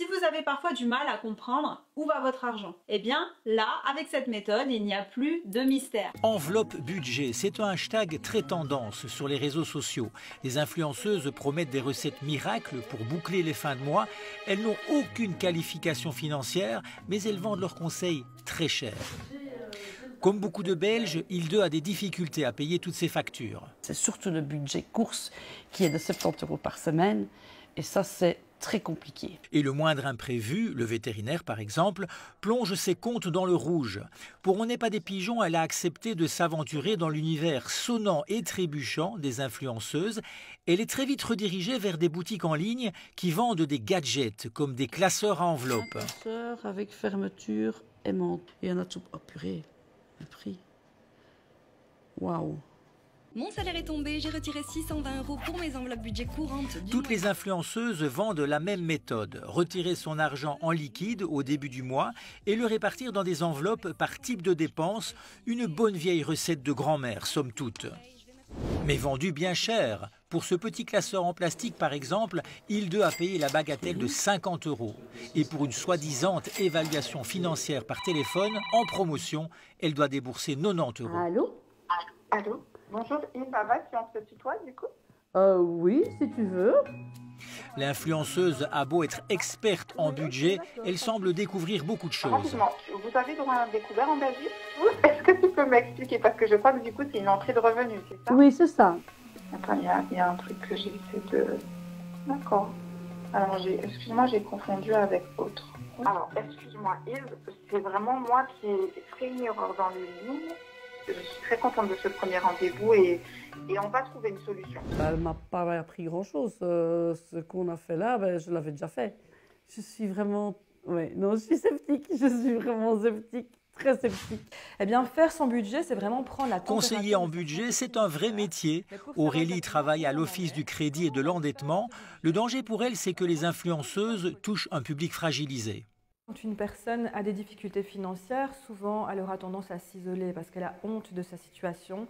Si vous avez parfois du mal à comprendre où va votre argent, eh bien là, avec cette méthode, il n'y a plus de mystère. Enveloppe budget, c'est un hashtag très tendance sur les réseaux sociaux. Les influenceuses promettent des recettes miracles pour boucler les fins de mois. Elles n'ont aucune qualification financière, mais elles vendent leurs conseils très cher. Comme beaucoup de Belges, Hilde a des difficultés à payer toutes ses factures. C'est surtout le budget course qui est de 70 € par semaine et ça c'est très compliqué. Et le moindre imprévu, le vétérinaire par exemple, plonge ses comptes dans le rouge. Pour On n'est pas des pigeons, elle a accepté de s'aventurer dans l'univers sonnant et trébuchant des influenceuses. Elle est très vite redirigée vers des boutiques en ligne qui vendent des gadgets comme des classeurs à enveloppe. Un classeur avec fermeture aimante. Il y en a tout. Oh purée, le prix. Waouh. Mon salaire est tombé, j'ai retiré 620 € pour mes enveloppes budget courantes. Toutes les influenceuses vendent la même méthode, retirer son argent en liquide au début du mois et le répartir dans des enveloppes par type de dépenses, une bonne vieille recette de grand-mère, somme toute. Mais vendu bien cher. Pour ce petit classeur en plastique, par exemple, Hilde a payé la bagatelle de 50 €. Et pour une soi-disant évaluation financière par téléphone, en promotion, elle doit débourser 90 €. Allô? Allô? Bonjour, ça va si on se tutoie du coup? Oui, si tu veux. L'influenceuse a beau être experte en budget, elle semble découvrir beaucoup de choses. Rapidement, vous avez droit à un découvert en Belgique? Est-ce que tu peux m'expliquer? Parce que je crois que du coup c'est une entrée de revenus, c'est ça? Oui, c'est ça. Attends, il y a un truc que j'essaie de... D'accord. Alors, excuse-moi, j'ai confondu avec autre. Alors, excuse-moi, Yves, c'est vraiment moi qui ai fait une erreur dans les lignes. Je suis très contente de ce premier rendez-vous et on va trouver une solution. Elle ne m'a pas appris grand-chose. Ce qu'on a fait là, je l'avais déjà fait. Je suis vraiment... Ouais, non, je suis sceptique. Je suis vraiment sceptique. Très sceptique. Eh bien, faire son budget, c'est vraiment prendre la température. Conseiller en budget, c'est un vrai métier. Aurélie travaille à l'Office du crédit et de l'endettement. Le danger pour elle, c'est que les influenceuses touchent un public fragilisé. Quand une personne a des difficultés financières, souvent elle aura tendance à s'isoler parce qu'elle a honte de sa situation,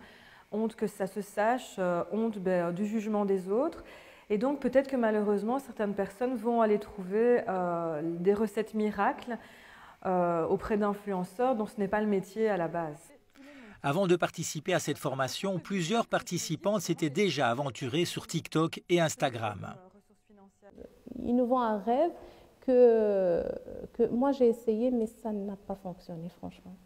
honte que ça se sache, honte du jugement des autres. Et donc peut-être que malheureusement certaines personnes vont aller trouver des recettes miracles auprès d'influenceurs dont ce n'est pas le métier à la base. Avant de participer à cette formation, plusieurs participantes s'étaient déjà aventurées sur TikTok et Instagram. Ils nous vendent un rêve que moi j'ai essayé, mais ça n'a pas fonctionné franchement.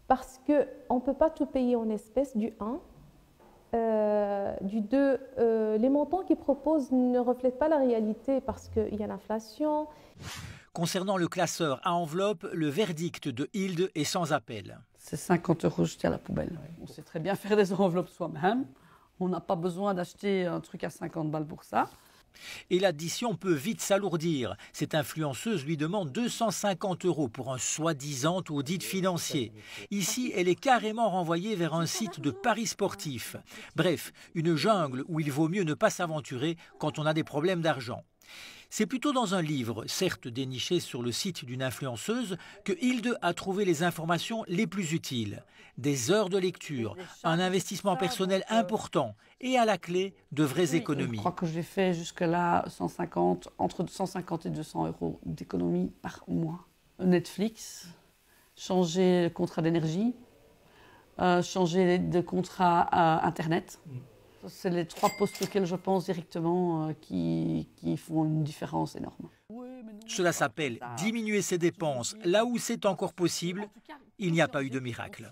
Parce qu'on ne peut pas tout payer en espèces, du 1. Du 2, les montants qu'ils proposent ne reflètent pas la réalité parce qu'il y a l'inflation. Concernant le classeur à enveloppe, le verdict de Hilde est sans appel. C'est 50 € jetés à la poubelle. On sait très bien faire des enveloppes soi-même. On n'a pas besoin d'acheter un truc à 50 balles pour ça. Et l'addition peut vite s'alourdir. Cette influenceuse lui demande 250 € pour un soi-disant audit financier. Ici, elle est carrément renvoyée vers un site de paris sportifs. Bref, une jungle où il vaut mieux ne pas s'aventurer quand on a des problèmes d'argent. C'est plutôt dans un livre, certes déniché sur le site d'une influenceuse, que Hilde a trouvé les informations les plus utiles. Des heures de lecture, un investissement personnel important et à la clé, de vraies économies. Je crois que j'ai fait jusque-là entre 150 et 200 € d'économie par mois. Netflix, changer le contrat d'énergie, changer de contrat Internet. C'est les 3 postes auxquels je pense directement qui font une différence énorme. Cela s'appelle diminuer ses dépenses là où c'est encore possible. Il n'y a pas eu de miracle.